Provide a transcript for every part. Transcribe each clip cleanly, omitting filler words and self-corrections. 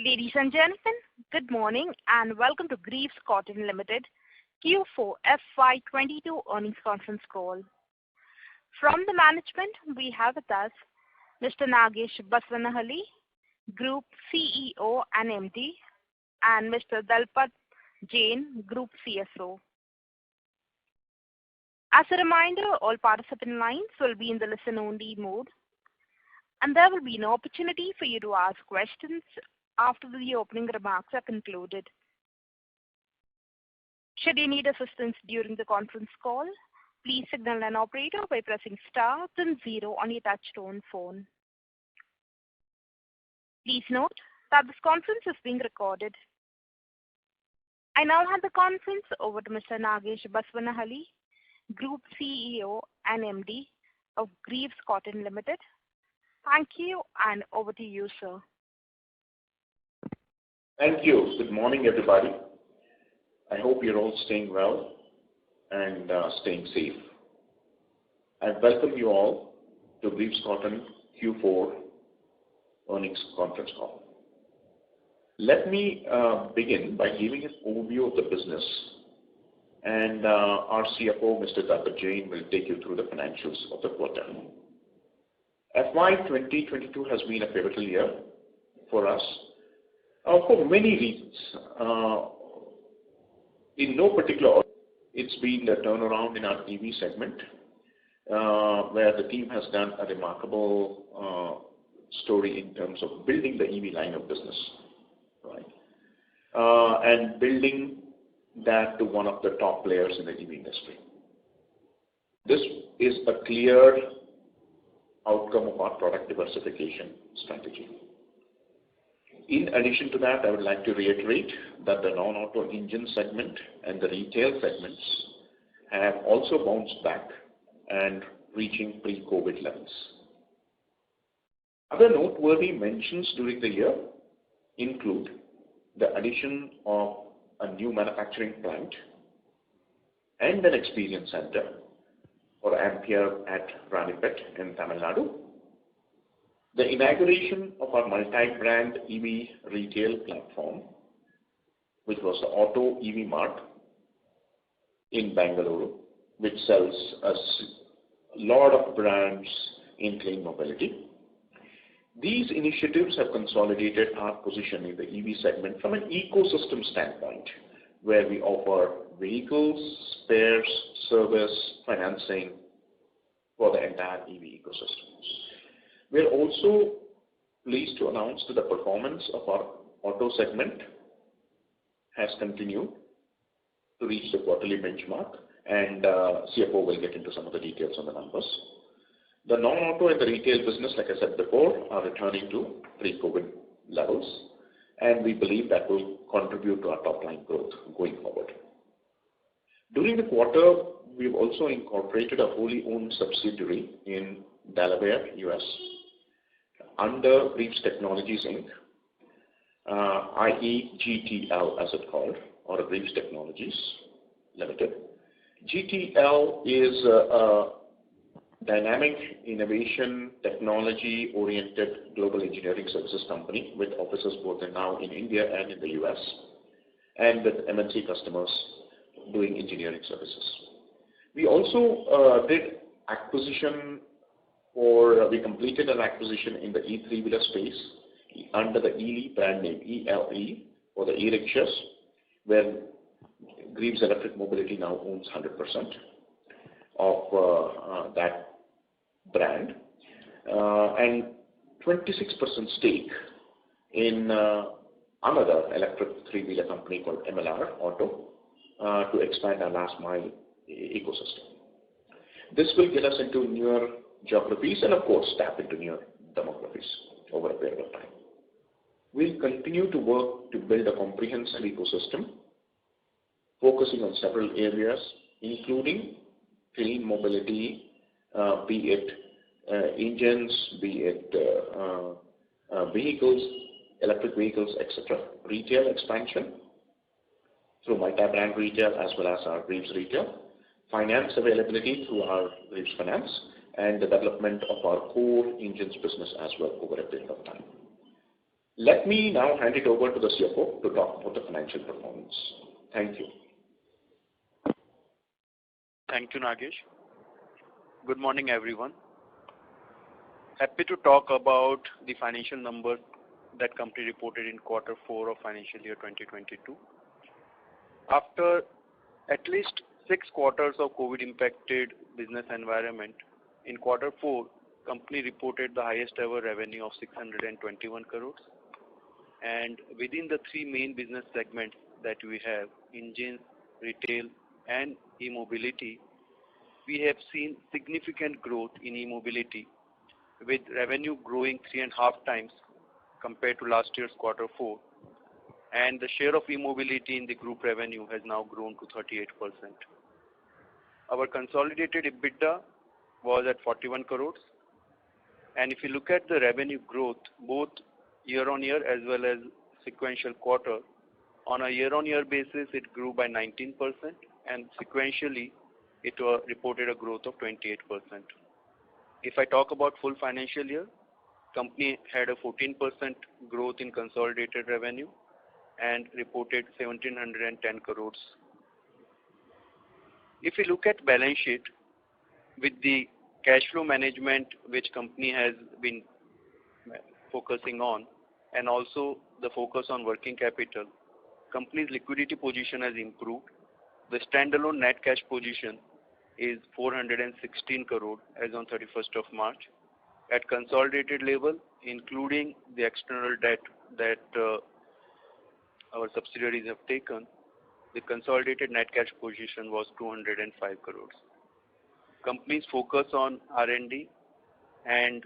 Ladies and gentlemen, good morning and welcome to Greaves Cotton Limited Q4 FY22 earnings conference call. From the management, we have with us Mr. Nagesh Baswanahalli, Group CEO and MD, and Mr. Dalpat Jain, Group CFO. As a reminder, all participant lines will be in the listen-only mode, and there will be an opportunity for you to ask questions after the opening remarks are concluded. Should you need assistance during the conference call, please signal an operator by pressing star then 0 on your touch-tone phone. Please note that this conference is being recorded. I now hand the conference over to Mr. Nagesh Baswanahalli, Group CEO and MD of Greaves Cotton Limited. Thank you, and over to you, sir. Thank you. Good morning, everybody. I hope you're all staying well and staying safe. I welcome you all to Greaves Cotton Q4 earnings conference call. Let me begin by giving an overview of the business, and our CFO, Mr. Dalpat Jain, will take you through the financials of the quarter. FY22 has been a pivotal year for us for many reasons. In no particular order, it's been the turnaround in our EV segment, where the team has done a remarkable story in terms of building the EV line of business, right? And building that to one of the top players in the EV industry. This is a clear outcome of our product diversification strategy. In addition to that, I would like to reiterate that the non-auto engine segment and the retail segments have also bounced back and reaching pre-COVID levels. Other noteworthy mentions during the year include the addition of a new manufacturing plant and an experience center for Ampere at Ranipet in Tamil Nadu, the inauguration of our multi-brand EV retail platform, which was the Auto EV Mart in Bangalore, which sells a lot of brands in clean mobility. These initiatives have consolidated our position in the EV segment from an ecosystem standpoint, where we offer vehicles, spares, service, financing for the entire EV ecosystem. We are also pleased to announce that the performance of our auto segment has continued to reach the quarterly benchmark, and CFO will get into some of the details on the numbers. The non-auto and the retail business, like I said before, are returning to pre-COVID levels, and we believe that will contribute to our top-line growth going forward. During the quarter, we've also incorporated a wholly owned subsidiary in Delaware, US, under Greaves Technologies Inc., i.e. GTL as it's called, or Greaves Technologies Limited. GTL is a dynamic innovation technology-oriented global engineering services company with offices both now in India and in the US, and with MNC customers doing engineering services. We also we completed an acquisition in the e-3-wheeler space under the ELE brand name, ELE, for the e-rickshaws, where Greaves Electric Mobility now owns 100% of that brand, and 26% stake in another electric three-wheeler company called MLR Auto to expand our last mile ecosystem. This will get us into newer geographies and, of course, tap into newer demographies over a period of time. We'll continue to work to build a comprehensive ecosystem, focusing on several areas, including clean mobility, be it engines, be it vehicles, electric vehicles, etc. Retail expansion through multi-brand retail as well as our Greaves Retail, finance availability through our Greaves Finance, and the development of our core engines business as well over a period of time. Let me now hand it over to the CFO to talk about the financial performance. Thank you. Thank you, Nagesh. Good morning, everyone. Happy to talk about the financial numbers that company reported in quarter 4 of financial year 2022. After at least 6 quarters of COVID-impacted business environment, in quarter 4, company reported the highest ever revenue of 621 crores. And within the 3 main business segments that we have, engines, retail, and e-mobility, we have seen significant growth in e-mobility, with revenue growing 3.5 times compared to last year's quarter 4. And the share of e-mobility in the group revenue has now grown to 38%. Our consolidated EBITDA was at 41 crores. And if you look at the revenue growth, both year-on-year as well as sequential quarter, on a year-on-year basis, it grew by 19%, and sequentially, it reported a growth of 28%. If I talk about full financial year, company had a 14% growth in consolidated revenue and reported 1,710 crores. If you look at balance sheet, with the cash flow management which company has been focusing on, and also the focus on working capital, company's liquidity position has improved. The standalone net cash position is 416 crore as on 31st of March. At consolidated level, including the external debt that our subsidiaries have taken, the consolidated net cash position was 205 crores. Company's focus on R&D and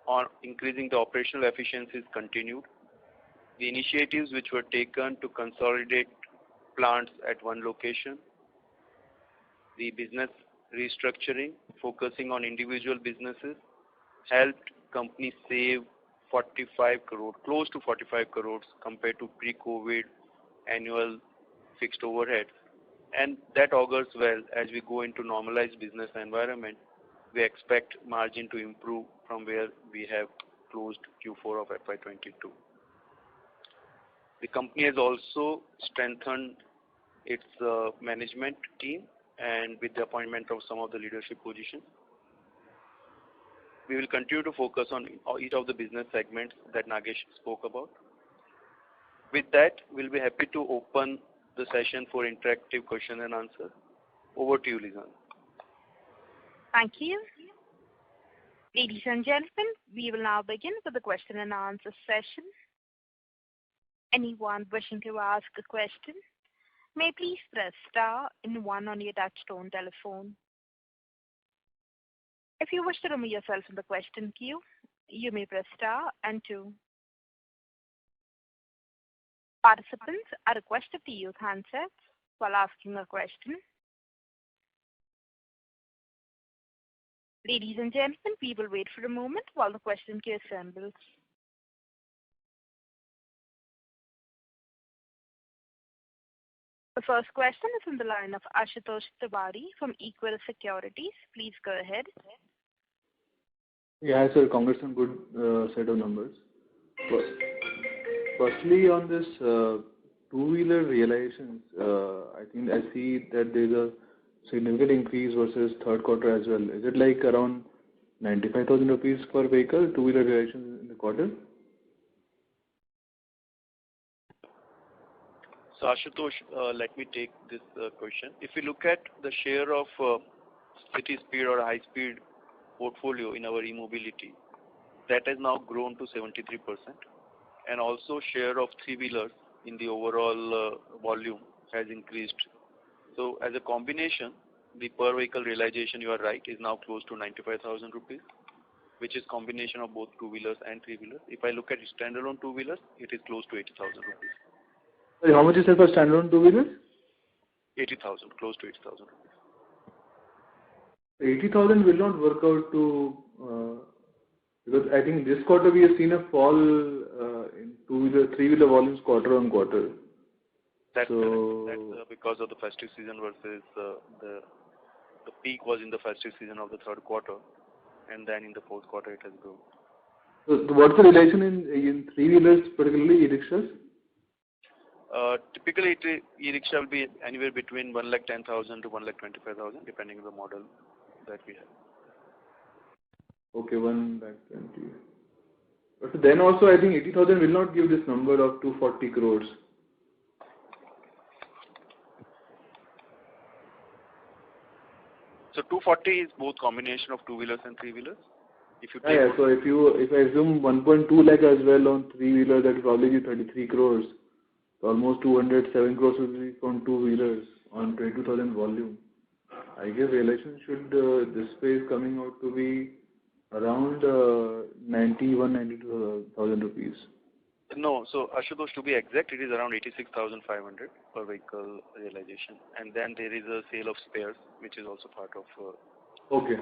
on increasing the operational efficiencies continued. The initiatives which were taken to consolidate plants at one location, the business restructuring, focusing on individual businesses, helped company save 45 crore, close to 45 crores compared to pre-COVID annual fixed overhead. And that augurs well as we go into normalized business environment. We expect margin to improve from where we have closed Q4 of FY22. The company has also strengthened its management team and with the appointment of some of the leadership positions. We will continue to focus on each of the business segments that Nagesh spoke about. With that, we'll be happy to open the session for interactive question and answer. Over to you, Lizan. Thank you. Ladies and gentlemen, we will now begin with the question and answer session. Anyone wishing to ask a question may please press star and 1 on your touchtone telephone. If you wish to remove yourself from the question queue, you may press star and 2. Participants are requested to use handsets while asking a question. Ladies and gentlemen, we will wait for a moment while the question queue assembles. The first question is from the line of Ashutosh Tiwari from Equal Securities. Please go ahead. Yeah, sir. Congrats on good set of numbers. Firstly, on this two-wheeler realizations, I think I see that there's a significant increase versus third quarter as well. Is it like around 95,000 rupees per vehicle, two-wheeler realizations in the quarter? So Ashutosh, let me take this question. If you look at the share of city speed or high speed portfolio in our e-mobility, that has now grown to 73%, and also share of three-wheelers in the overall volume has increased. So as a combination, the per vehicle realization, you are right, is now close to 95,000 rupees, which is combination of both two-wheelers and three-wheelers. If I look at standalone two-wheelers, it is close to 80,000 rupees. Sorry, how much is it for standalone two-wheelers? 80,000, close to 80,000 rupees. 80,000 will not work out to, because I think this quarter we have seen a fall in two-wheeler, three-wheeler volumes quarter on quarter. That's because of the festive season versus the peak was in the festive season of the third quarter, and then in the fourth quarter it has grown. So what's the relation in three-wheelers, particularly e-rickshaws? Typically, e-rickshaw will be anywhere between 1,10,000 to 1,25,000, depending on the model that we have. Okay, 1,20,000. But then also, I think 80,000 will not give this number of 240 crores. So 240 is both combination of two-wheelers and three-wheelers. If you take Yeah, so if I assume 1.2 lakh as well on three-wheeler, that will probably be 33 crores. So almost 207 crores will be from two-wheelers on 22,000 volume. I guess realization should, this space coming out to be around 92,000 rupees. No, so Ashutosh, to be exact, it is around 86,500 per vehicle realization, and then there is a sale of spares, which is also part of. Okay.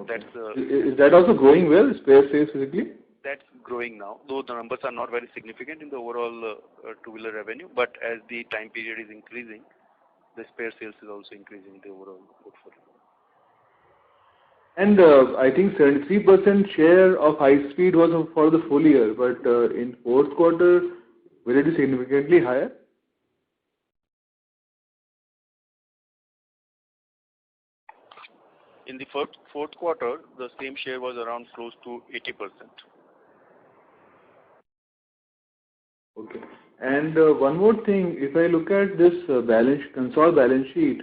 That's Is that also growing well, spare sales physically? That's growing now, though the numbers are not very significant in the overall two-wheeler revenue. But as the time period is increasing, the spare sales is also increasing in the overall portfolio. And I think 73% share of high speed was for the full year, but in fourth quarter, will it be significantly higher? In the fourth quarter, the same share was around close to 80%. Okay. And one more thing, if I look at this Concall balance sheet,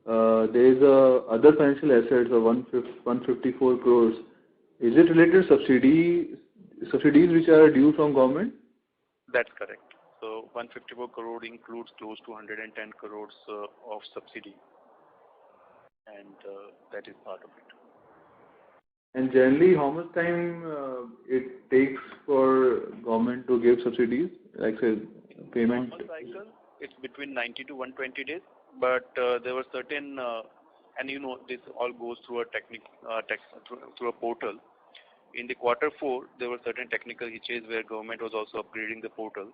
there is other financial assets of 154 crores. Is it related to subsidies which are due from government? That's correct. So 154 crore includes close to 110 crores of subsidy, and that is part of it. And generally, how much time it takes for government to give subsidies, like say payment? Normal cycle, it's between 90 to 120 days, but there were certain, and this all goes through through a portal. In the quarter 4, there were certain technical hitches where government was also upgrading the portal.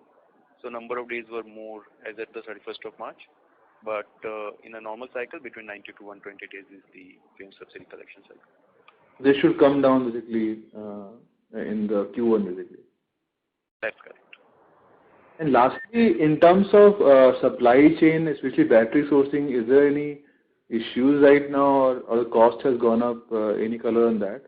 So number of days were more as at the 31st of March. But in a normal cycle, between 90 to 120 days is the FAME subsidy collection cycle. They should come down basically in the Q1 basically. That's correct. And lastly, in terms of supply chain, especially battery sourcing, is there any issues right now, or the cost has gone up? Any color on that?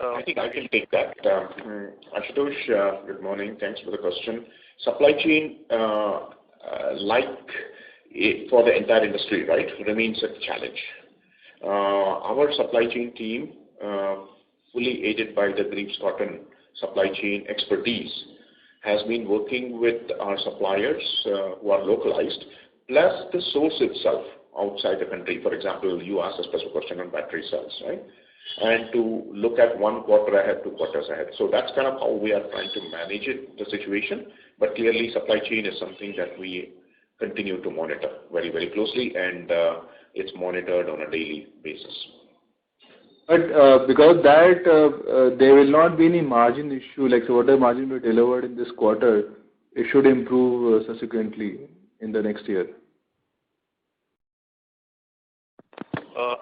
I think I can take that. Ashutosh, good morning. Thanks for the question. Supply chain, for the entire industry, right, remains a challenge. Our supply chain team, fully aided by the Greaves Cotton supply chain expertise, has been working with our suppliers who are localized, plus the source itself outside the country. For example, you asked a special question on battery cells, right? And to look at 1 quarter ahead, 2 quarters ahead. So that's kind of how we are trying to manage the situation. But clearly, supply chain is something that we continue to monitor very, very closely, and it's monitored on a daily basis. But because that there will not be any margin issue, like so whatever margin we delivered in this quarter, it should improve subsequently in the next year.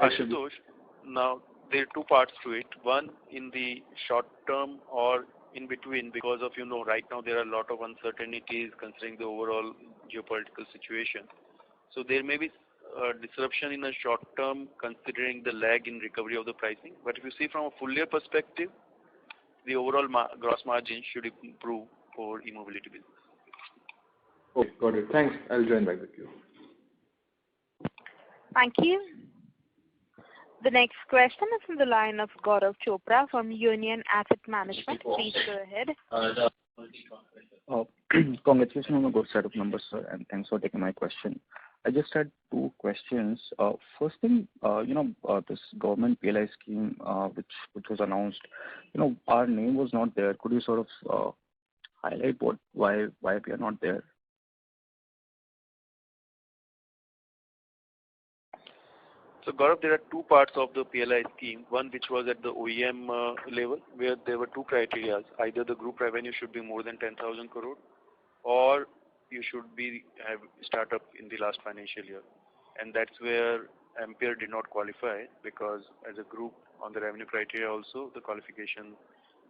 Ashutosh, now there are 2 parts to it. One, in the short term or in between, because of, right now there are a lot of uncertainties considering the overall geopolitical situation. So there may be disruption in the short term considering the lag in recovery of the pricing. But if you see from a full year perspective, the overall gross margin should improve for e-mobility business. Okay, got it. Thanks. I'll join back with you. Thank you. The next question is from the line of Gaurav Chopra from Union Asset Management. Please go ahead. Congratulations on a good set of numbers, sir, and thanks for taking my question. I just had 2 questions. First thing, this government PLI scheme, which was announced, our name was not there. Could you sort of highlight why we are not there? So Gaurav, there are 2 parts of the PLI scheme. One which was at the OEM level, where there were 2 criteria. Either the group revenue should be more than 10,000 crore, or you should have startup in the last financial year. And that's where Ampere did not qualify, because as a group on the revenue criteria also, the qualification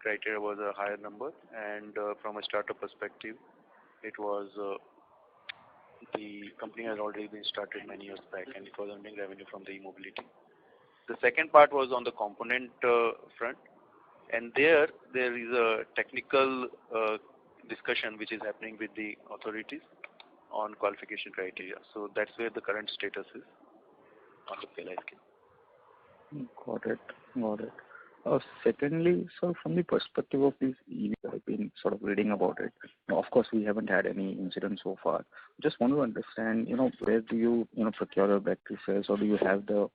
criteria was a higher number, and from a startup perspective, it was the company has already been started many years back, and it was earning revenue from the e-mobility. The second part was on the component front, and there is a technical discussion which is happening with the authorities on qualification criteria. So that's where the current status is on the PLI scheme. Got it. Secondly, so from the perspective of these EVs, I've been sort of reading about it. Now, of course, we haven't had any incidents so far. Just want to understand, where do you procure your battery cells, or do you have the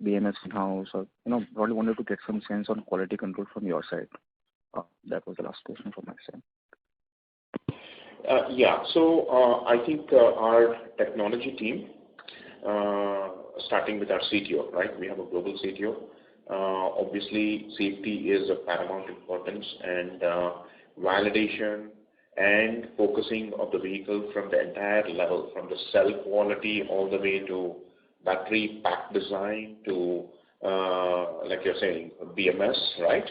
BMS in-house, or, probably wanted to get some sense on quality control from your side. That was the last question from my side. So I think our technology team, starting with our CTO, right? We have a global CTO. Obviously, safety is of paramount importance, and validation and focusing of the vehicle from the entire level, from the cell quality all the way to battery pack design to, like you're saying, BMS, right,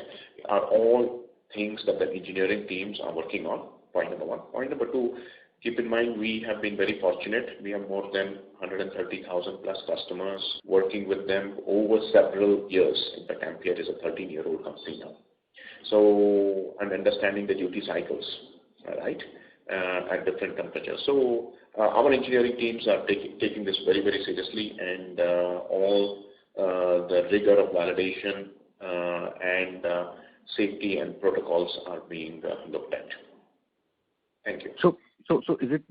are all things that the engineering teams are working on. Point number one. Point number two, keep in mind we have been very fortunate. We have more than 130,000 plus customers working with them over several years. In fact, Ampere is a 13-year-old company now. So, and understanding the duty cycles, right, at different temperatures. So, our engineering teams are taking this very, very seriously, and all the rigor of validation and safety and protocols are being looked at. Thank you. So is it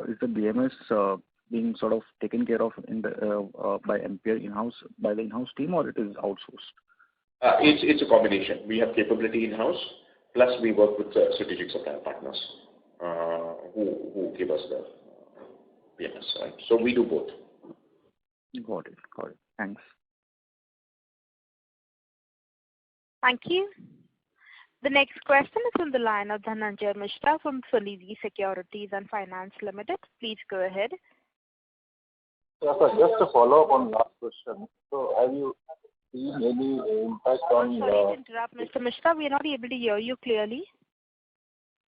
is the BMS being sort of taken care of in the by Ampere in-house, by the in-house team, or it is outsourced? It's a combination. We have capability in-house, plus we work with strategic supplier partners who give us the BMS, right? So we do both. Got it. Thanks. Thank you. The next question is from the line of Dhananjay Mishra from Sunidhi Securities and Finance Limited. Please go ahead. Yes, sir. Just to follow up on last question. So, have you seen any impact on? Sorry to interrupt, Mr. Mishra. We are not able to hear you clearly.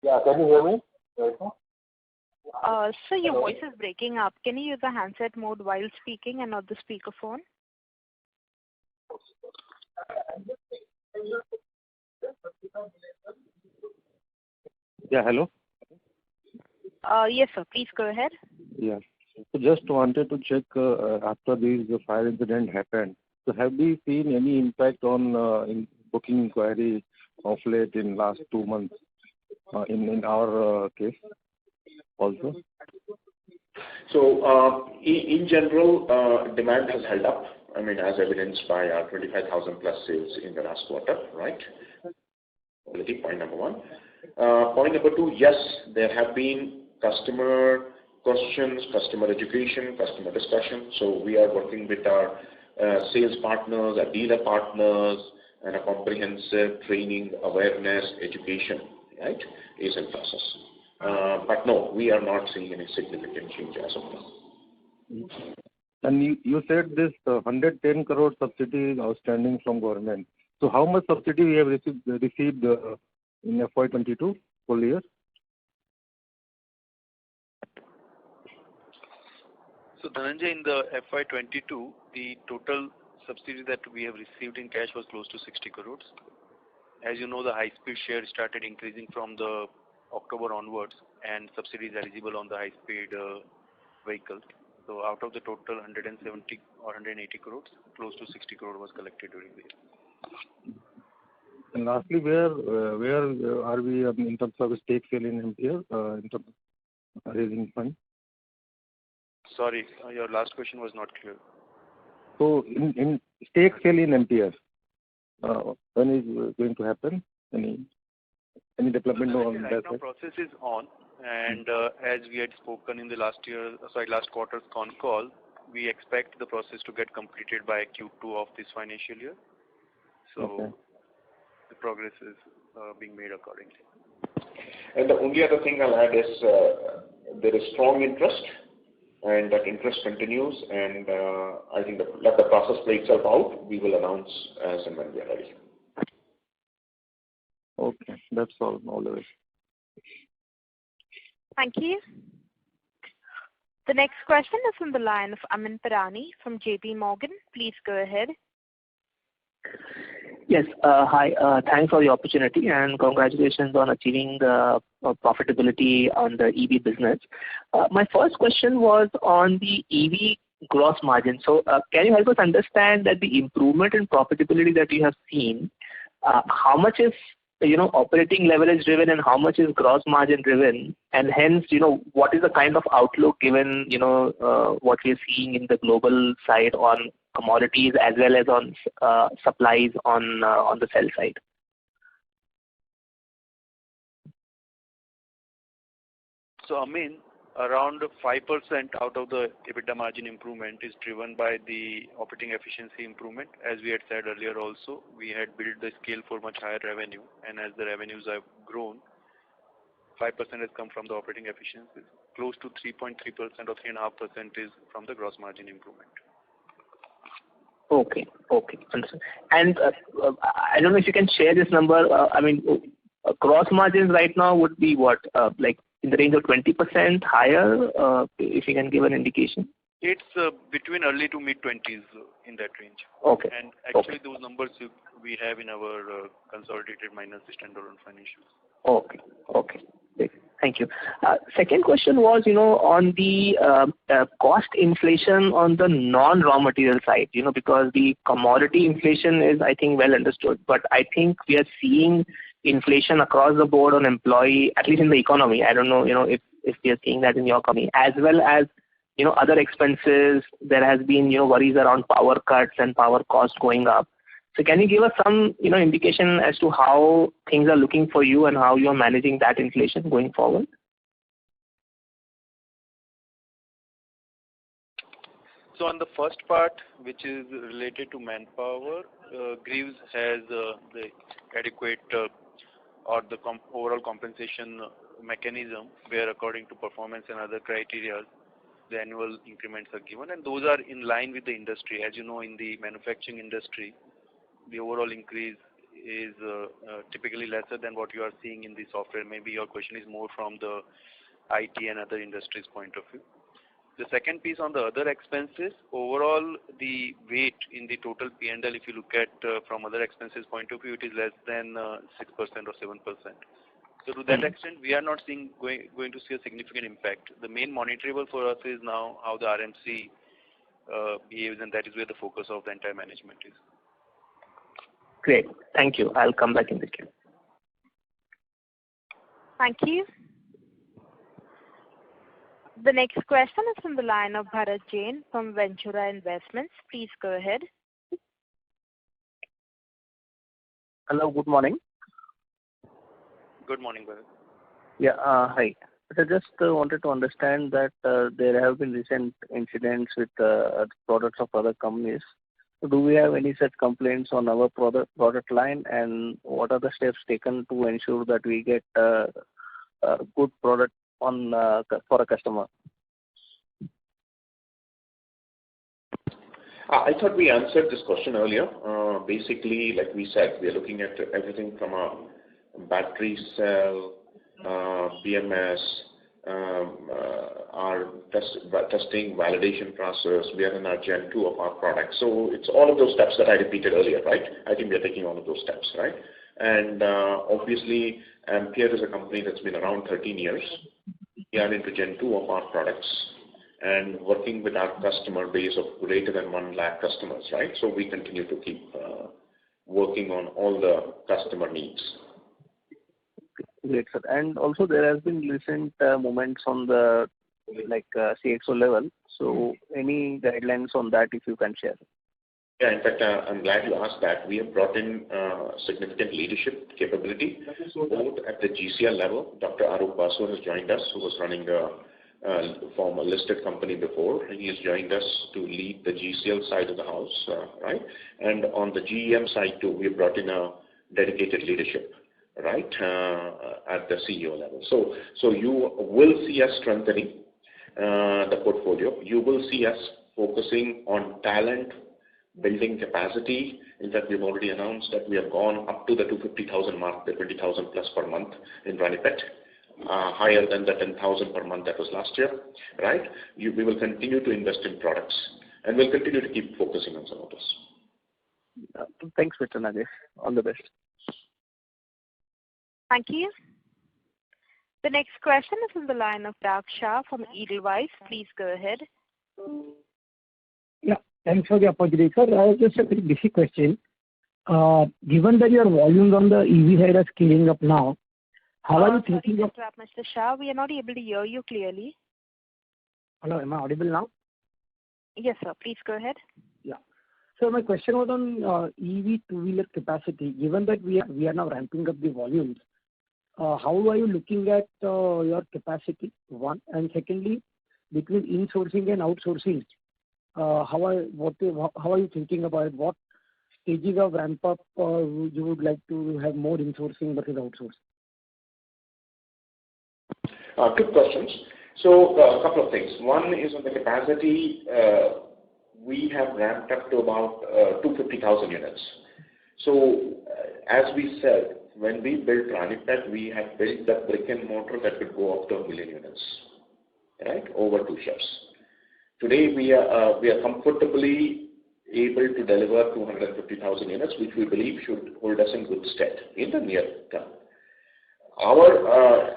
Yeah, can you hear me right now? Sir, your voice is breaking up. Can you use the handset mode while speaking and not the speakerphone? Yeah, hello? Yes, sir. Please go ahead. Yeah. So just wanted to check after the fire incident happened. So have we seen any impact on in booking inquiry of late in last 2 months in our case also? So in general, demand has held up. I mean, as evidenced by our 25,000 plus sales in the last quarter, right? Point number one. Point number two, yes, there have been customer questions, customer education, customer discussion. So we are working with our sales partners, our dealer partners, and a comprehensive training, awareness, education, right, is in process. But no, we are not seeing any significant change as of now. And you said this 110 crore subsidy is outstanding from government. So how much subsidy we have received in FY22 full year? So Dhananjay, in the FY22, the total subsidy that we have received in cash was close to 60 crores. As you know, the high-speed share started increasing from the October onwards, and subsidy is eligible on the high-speed vehicles. So out of the total 170 or 180 crores, close to 60 crore was collected during the year. And lastly, where are we in terms of stake sale in Ampere, in terms of raising funds? Sorry, your last question was not clear. So in stake sale in Ampere, when is going to happen? Any development on that? Right now, process is on, and as we had spoken in the last quarter's Concall, we expect the process to get completed by Q2 of this financial year. So okay. The progress is being made accordingly. And the only other thing I'll add is there is strong interest and that interest continues, and I think let the process play itself out. We will announce as and when we are ready. Okay, that's all. All the way. Thank you. The next question is from the line of Amin Pirani from JP Morgan. Please go ahead. Yes. Hi. Thanks for the opportunity and congratulations on achieving the profitability on the EV business. My first question was on the EV gross margin. So can you help us understand that the improvement in profitability that you have seen, how much is operating leverage driven and how much is gross margin driven, and hence what is the kind of outlook given what we're seeing in the global side on commodities as well as on supplies on the cell side? So I mean, around 5% out of the EBITDA margin improvement is driven by the operating efficiency improvement. As we had said earlier also, we had built the scale for much higher revenue, and as the revenues have grown, 5% has come from the operating efficiencies. Close to 3.3% or 3.5% is from the gross margin improvement. Okay. Understood. And I don't know if you can share this number. Gross margins right now would be what, like in the range of 20% higher, if you can give an indication? It's between early to mid-20s in that range. Okay. And actually those numbers we have in our consolidated minus standalone financials. Okay. Great. Thank you. Second question was, on the cost inflation on the non-raw material side, because the commodity inflation is, I think, well understood. But I think we are seeing inflation across the board on employee, at least in the economy. I don't know, if we are seeing that in your company, as well as, other expenses. There has been, worries around power cuts and power costs going up. So can you give us some, indication as to how things are looking for you and how you are managing that inflation going forward? So on the first part, which is related to manpower, Greaves has the adequate or the overall compensation mechanism where according to performance and other criteria, the annual increments are given, and those are in line with the industry. As you know, in the manufacturing industry, the overall increase is typically lesser than what you are seeing in the software. Maybe your question is more from the IT and other industries point of view. The second piece on the other expenses, overall the weight in the total P&L, if you look at from other expenses point of view, it is less than 6% or 7%. So to that extent, we are not going to see a significant impact. The main monitorable for us is now how the RMC behaves, and that is where the focus of the entire management is. Great. Thank you. I'll come back in the queue. Thank you. The next question is from the line of Bharat Jain from Ventura Investments. Please go ahead. Hello, good morning. Good morning, Bharat. Yeah, hi. I just wanted to understand that there have been recent incidents with products of other companies. Do we have any such complaints on our product line, and what are the steps taken to ensure that we get a good product for a customer? I thought we answered this question earlier. Basically, like we said, we are looking at everything from a battery cell, BMS, our testing validation process. We are in our Gen 2 of our product. So it's all of those steps that I repeated earlier, right? I think we are taking all of those steps, right? And obviously, Ampere is a company that's been around 13 years. We are into Gen 2 of our products and working with our customer base of greater than 1 lakh customers, right? So we continue to keep working on all the customer needs. Great, sir. And also there has been recent moments on the CXO level. So any guidelines on that if you can share? Yeah, in fact, I'm glad you asked that. We have brought in significant leadership capability, both at the GCL level. Dr. Arup Basu has joined us, who was running a former listed company before, and he has joined us to lead the GCL side of the house, right? And on the GEM side too, we have brought in a dedicated leadership, right, at the CEO level. So you will see us strengthening. the portfolio, you will see us focusing on talent, building capacity. In fact, we've already announced that we have gone up to the 250,000 mark, the 20,000 plus per month in Ranipet, higher than the 10,000 per month that was last year, right? We will continue to invest in products, and we'll continue to keep focusing on some of those. Thanks, Mr. Nagesh. All the best. Thank you. The next question is on the line of Daksha from Edelweiss. Please go ahead. Yeah, thanks for the opportunity, sir. I have just a very basic question. Given that your volumes on the EV side are scaling up now, how are you thinking of... Mr. Shah, we are not able to hear you clearly. Hello, am I audible now? Yes, sir. Please go ahead. Yeah. So my question was on EV two-wheeler capacity. Given that we are now ramping up the volumes, how are you looking at your capacity, one? And secondly, between insourcing and outsourcing, how are you thinking about it? What stages of ramp-up you would like to have more insourcing versus outsourcing? Good questions. So a couple of things. One is on the capacity. We have ramped up to about 250,000 units. So as we said, when we built Ranipet, we had built the brick and mortar that could go up to 1 million units, right, over 2 shifts. Today we are comfortably able to deliver 250,000 units, which we believe should hold us in good stead in the near term.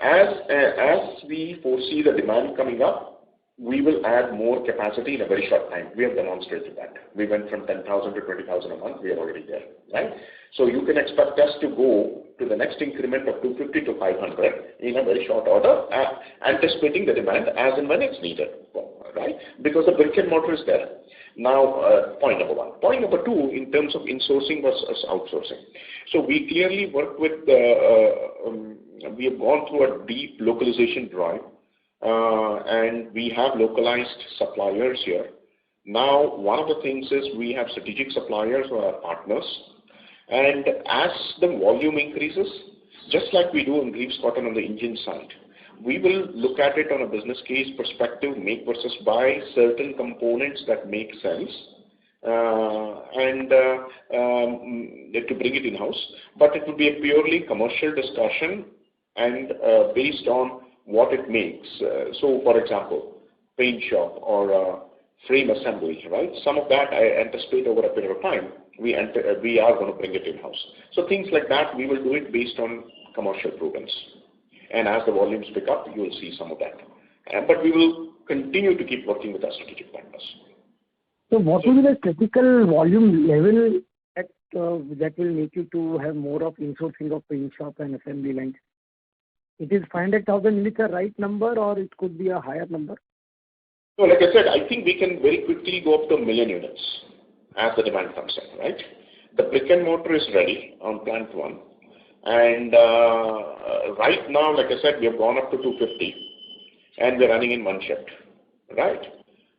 As we foresee the demand coming up, we will add more capacity in a very short time. We have demonstrated that. We went from 10,000 to 20,000 a month. We are already there, right? So you can expect us to go to the next increment of 250 to 500 in a very short order, anticipating the demand as and when it's needed, right? Because the brick and mortar is there. Now, point number one. Point number two, in terms of insourcing versus outsourcing. So we clearly work with, we have gone through a deep localization drive, and we have localized suppliers here. Now, one of the things is we have strategic suppliers who are partners, and as the volume increases, just like we do in Greaves Cotton on the engine side, we will look at it on a business case perspective, make versus buy certain components that make sense, and to bring it in-house. But it will be a purely commercial discussion and based on what it makes. So, for example, paint shop or frame assembly, right? Some of that I anticipate over a period of time, we are going to bring it in-house. So things like that, we will do it based on commercial prudence. And as the volumes pick up, you will see some of that. But we will continue to keep working with our strategic partners. So what will be the critical volume level that will make you to have more of insourcing of paint shop and assembly lines? It is 500,000 units a right number, or it could be a higher number? So like I said, I think we can very quickly go up to 1 million units as the demand comes in, right? The brick and mortar is ready on plant 1. And right now, like I said, we have gone up to 250 and we're running in 1 shift, right?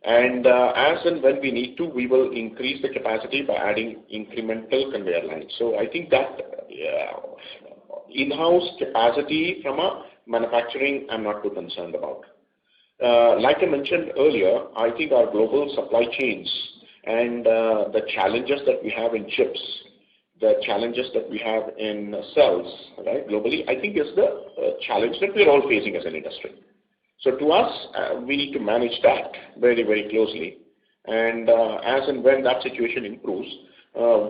And as and when we need to, we will increase the capacity by adding incremental conveyor lines. So I think that in-house capacity from a manufacturing, I'm not too concerned about. Like I mentioned earlier, I think our global supply chains and the challenges that we have in chips, the challenges that we have in cells, right, globally, I think is the challenge that we're all facing as an industry. So to us, we need to manage that very, very closely. And as and when that situation improves,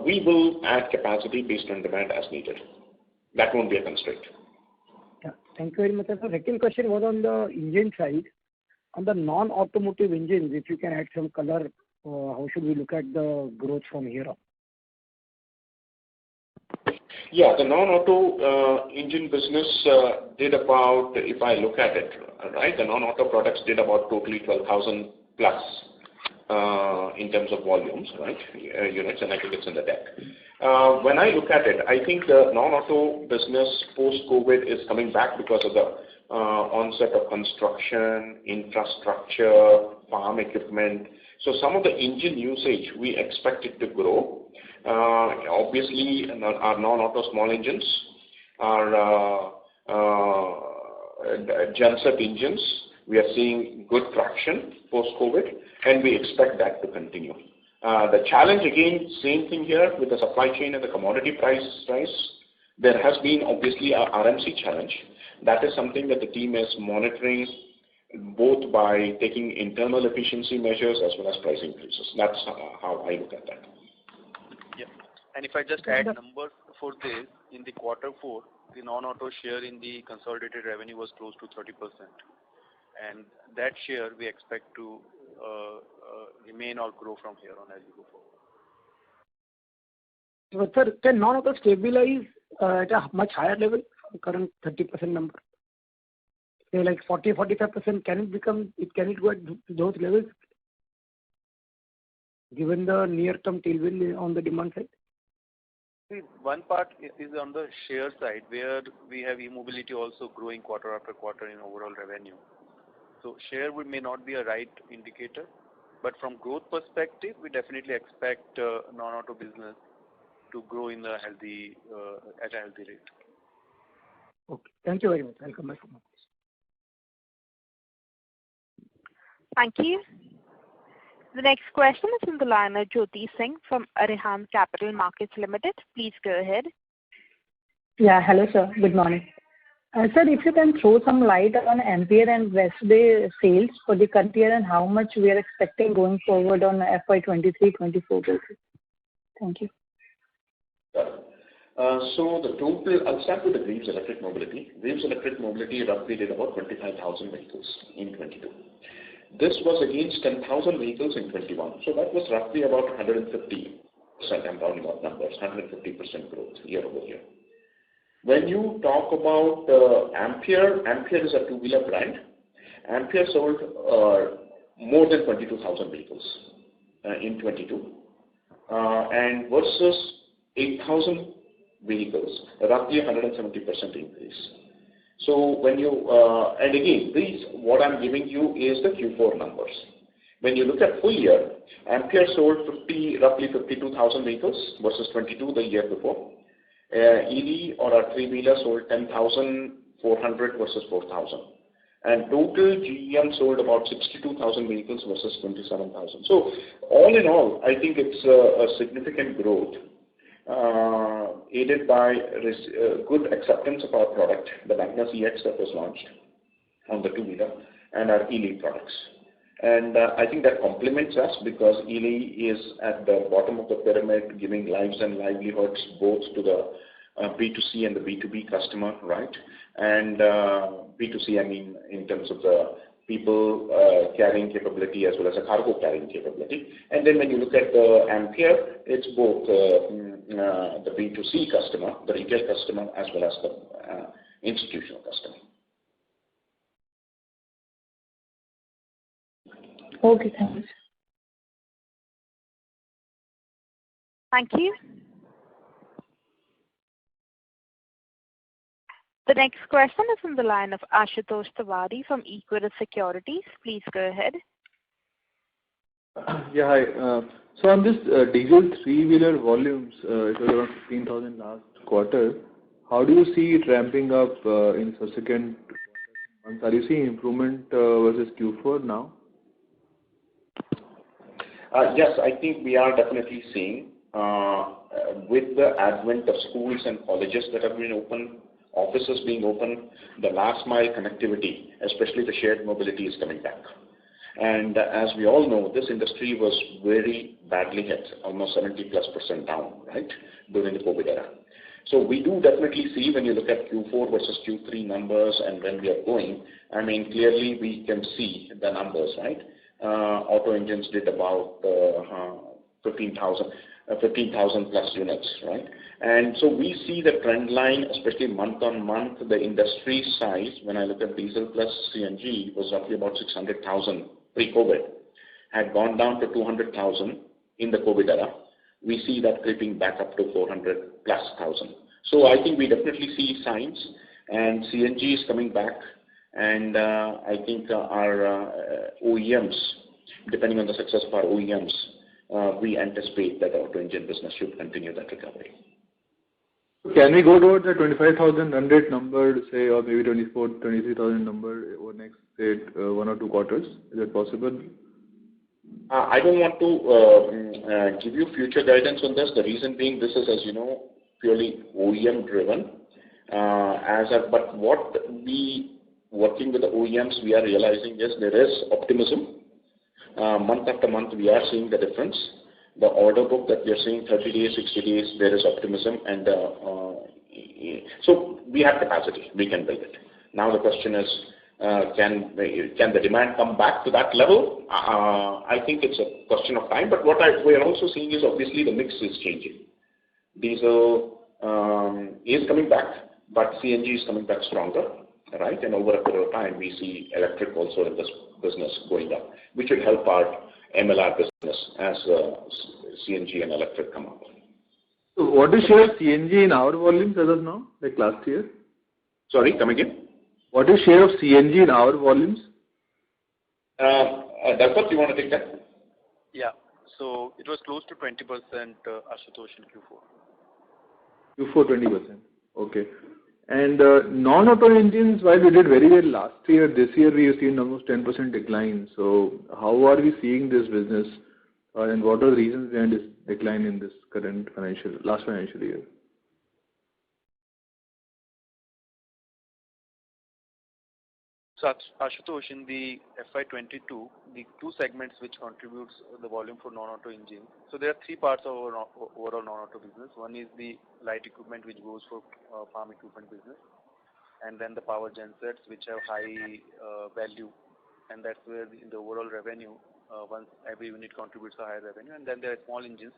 we will add capacity based on demand as needed. That won't be a constraint. Yeah, thank you very much. The second question was on the engine side. On the non-automotive engines, if you can add some color, how should we look at the growth from here on? Yeah, the non-auto engine business did about, if I look at it, right, the non-auto products did about totally 12,000 plus in terms of volumes, right, units, and I think it's in the deck. When I look at it, I think the non-auto business post-COVID is coming back because of the onset of construction, infrastructure, farm equipment. So some of the engine usage, we expect it to grow. Obviously, our non-auto small engines, our genset engines, We are seeing good traction post-COVID, and we expect that to continue. The challenge, again, same thing here with the supply chain and the commodity price rise. There has been obviously a RMC challenge. That is something that the team is monitoring both by taking internal efficiency measures as well as price increases. That's how I look at that. Yeah. And if I just add numbers for this, in the quarter 4, the non-auto share in the consolidated revenue was close to 30%. And that share we expect to remain or grow from here on as we go forward. So, sir, can non-auto stabilize at a much higher level, current 30% number? Say like 40-45%, can it go at those levels given the near-term tailwind on the demand side? See, one part is on the share side where we have e-mobility also growing quarter after quarter in overall revenue. So share may not be a right indicator, but from growth perspective, we definitely expect non-auto business to grow in a healthy at a healthy rate. Okay, thank you very much. I'll come back for more questions. Thank you. The next question is from the line of Jyoti Singh from Arihant Capital Markets Limited. Please go ahead. Yeah, hello sir. Good morning. Sir, if you can throw some light on Ampere and Westbay sales for the current year and how much we are expecting going forward on FY23-24 basis. Thank you. So the total, I'll start with the Greaves Electric Mobility. Greaves Electric Mobility roughly did about 25,000 vehicles in 22. This was against 10,000 vehicles in 21. So that was roughly about 150%, I'm rounding up numbers, 150% growth year over year. When you talk about Ampere, Ampere is a two-wheeler brand. Ampere sold more than 22,000 vehicles in 22 and versus 8,000 vehicles, roughly 170% increase. So when you, and again, these, what I'm giving you is the Q4 numbers. When you look at full year, Ampere sold roughly 52,000 vehicles versus 22 the year before. EV or a three-wheeler sold 10,400 versus 4,000. And total GEM sold about 62,000 vehicles versus 27,000. So all in all, I think it's a significant growth aided by good acceptance of our product, the Magnus EX that was launched on the two-wheeler, and our ELE products. And I think that complements us because ELE is at the bottom of the pyramid, giving lives and livelihoods both to the B2C and the B2B customer, right? And B2C, I mean, in terms of the people carrying capability as well as a cargo carrying capability. And then when you look at the Ampere, it's both the B2C customer, the retail customer, as well as the institutional customer. Okay, thanks. Thank you. The next question is from the line of Ashutosh Tiwari from Equirus Securities. Please go ahead. Yeah, hi. So on this diesel three-wheeler volumes, it was around 15,000 last quarter. How do you see it ramping up in subsequent months? Are you seeing improvement versus Q4 now? Yes, I think we are definitely seeing with the advent of schools and colleges that have been open, offices being open, the last mile connectivity, especially the shared mobility, is coming back. And as we all know, this industry was very badly hit, almost 70+% down, right, during the COVID era. So we do definitely see when you look at Q4 versus Q3 numbers and when we are going, I mean, clearly we can see the numbers, right? Auto engines did about 15,000 plus units, right? And so we see the trend line, especially month on month, the industry size, when I look at diesel plus CNG, was roughly about 600,000 pre-COVID, had gone down to 200,000 in the COVID era. We see that creeping back up to 400 plus thousand. So I think we definitely see signs, and CNG is coming back, and I think our OEMs, depending on the success of our OEMs, we anticipate that auto engine business should continue that recovery. Can we go towards the 25,000 run rate number, say, or maybe 23,000 number over next, say, 1 or 2 quarters? Is that possible? I don't want to give you future guidance on this. The reason being, this is, as you know, purely OEM driven. But what we working with the OEMs, we are realizing is there is optimism. Month after month, we are seeing the difference. The order book that we are seeing 30 days, 60 days, there is optimism, and so we have capacity. We can build it. Now the question is, can the demand come back to that level? I think it's a question of time. But what we are also seeing is obviously the mix is changing. Diesel is coming back, but CNG is coming back stronger, right? And over a period of time, we see electric also in this business going up, which will help our MLR business as CNG and electric come up. So what is share of CNG in our volumes as of now, like last year? Sorry, come again? What is share of CNG in our volumes? Dalpat, you want to take that? Yeah. So it was close to 20%, Ashutosh, in Q4. Q4 20%. Okay. And non-auto engines, while we did very well last year, this year we have seen almost 10% decline. So how are we seeing this business, and what are the reasons behind this decline in this last financial year? So Ashutosh, in the FY22, the two segments which contributes the volume for non-auto engine. So there are three parts of our overall non-auto business. One is the light equipment which goes for farm equipment business, and then the power gensets which have high value, and that's where in the overall revenue, once every unit contributes a higher revenue, and then there are small engines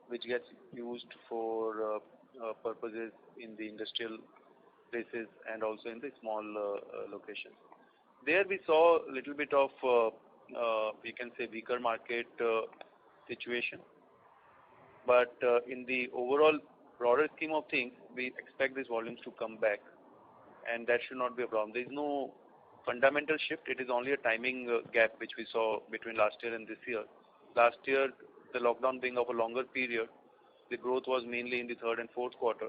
which gets used for purposes in the industrial places and also in the small locations. There we saw a little bit of, we can say, weaker market situation. But in the overall broader scheme of things, we expect these volumes to come back, and that should not be a problem. There is no fundamental shift. It is only a timing gap which we saw between last year and this year. Last year, the lockdown being of a longer period, the growth was mainly in the third and fourth quarter.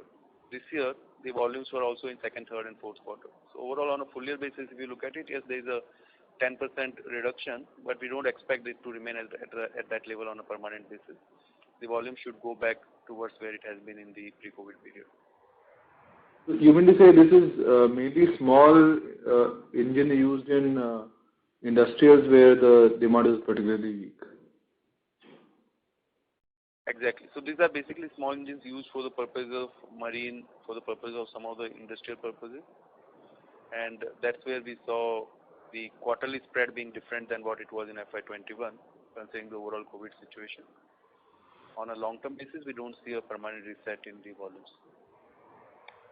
This year, the volumes were also in second, third, and fourth quarter. So overall, on a full year basis, if you look at it, yes, there is a 10% reduction, but we don't expect it to remain at that level on a permanent basis. The volume should go back towards where it has been in the pre-COVID period. So you mean to say this is maybe small engine used in industrials where the demand is particularly weak? Exactly. So these are basically small engines used for the purpose of marine, for the purpose of some of the industrial purposes. And that's where we saw the quarterly spread being different than what it was in FY21, considering the overall COVID situation. On a long-term basis, we don't see a permanent reset in the volumes.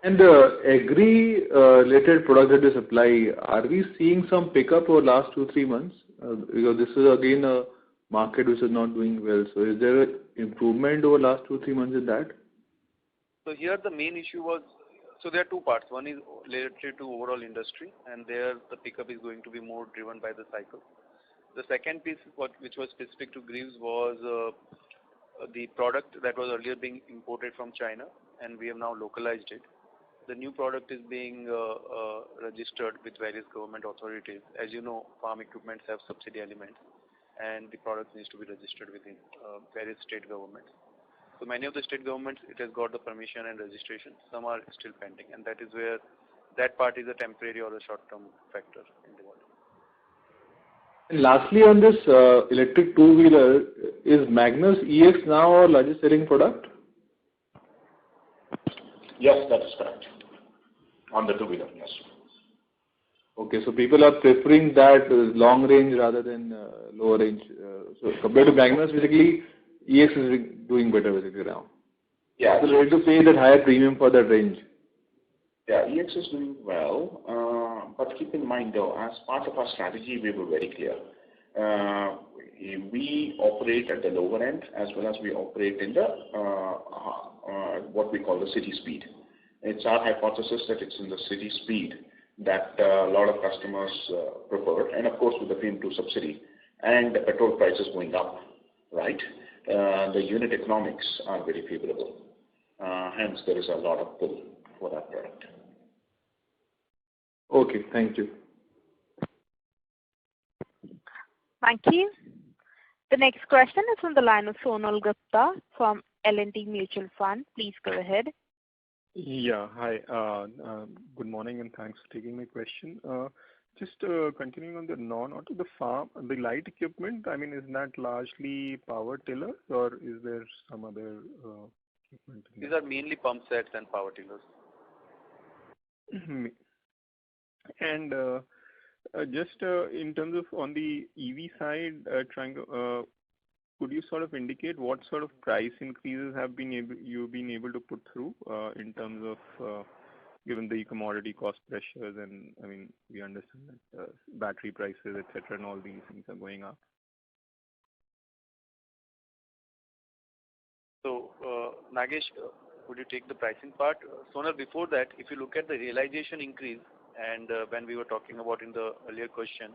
And the agri-related products that they supply, are we seeing some pickup over the last 2-3 months? Because this is again a market which is not doing well. So is there an improvement over the last 2-3 months in that? So here the main issue was, so there are two parts. One is related to overall industry, and there the pickup is going to be more driven by the cycle. The second piece, which was specific to Greaves, was the product that was earlier being imported from China, and we have now localized it. The new product is being registered with various government authorities. As you know, farm equipments have subsidy elements, and the product needs to be registered within various state governments. So many of the state governments, it has got the permission and registration. Some are still pending, and that is where that part is a temporary or a short-term factor in the volume. And lastly, on this electric two-wheeler, is Magnus EX now our largest selling product? Yes, that is correct. On the two-wheeler, yes. Okay, so people are preferring that long range rather than lower range. So compared to Magnus, basically, EX is doing better basically now. Yeah. So ready to pay that higher premium for that range. Yeah, EX is doing well, but keep in mind though, as part of our strategy, we were very clear. We operate at the lower end as well as we operate in the what we call the city speed. It's our hypothesis that it's in the city speed that a lot of customers prefer, and of course with the FAME2 subsidy and the petrol prices going up, right? The unit economics are very favorable. Hence, there is a lot of pull for that product. Okay, thank you. Thank you. The next question is from the line of Sonal Gupta from L&T Mutual Fund. Please go ahead. Yeah, hi. Good morning and thanks for taking my question. Just continuing on the non-auto, the farm, the light equipment, I mean, is that largely power tillers or is there some other equipment? These are mainly pump sets and power tillers. And just in terms of on the EV side, could you sort of indicate what sort of price increases have you've been able to put through in terms of given the commodity cost pressures, and I mean we understand that battery prices, etc., and all these things are going up. So Nagesh, would you take the pricing part? Sonal, before that, if you look at the realization increase, and when we were talking about in the earlier question,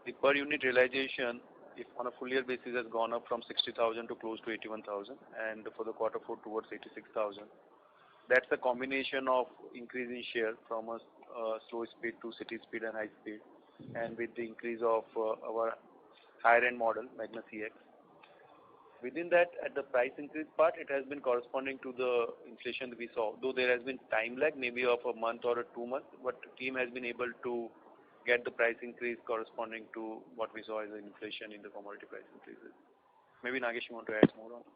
the per unit realization, if on a full year basis, has gone up from 60,000 to close to 81,000, and for the quarter 4 towards 86,000. That's a combination of increase in share from a slow speed to city speed and high speed, and with the increase of our higher end model, Magna CX. Within that, at the price increase part, it has been corresponding to the inflation that we saw, though there has been time lag, maybe of a month or 2 months, but the team has been able to get the price increase corresponding to what we saw as an inflation in the commodity price increases. Maybe Nagesh, you want to add more on it?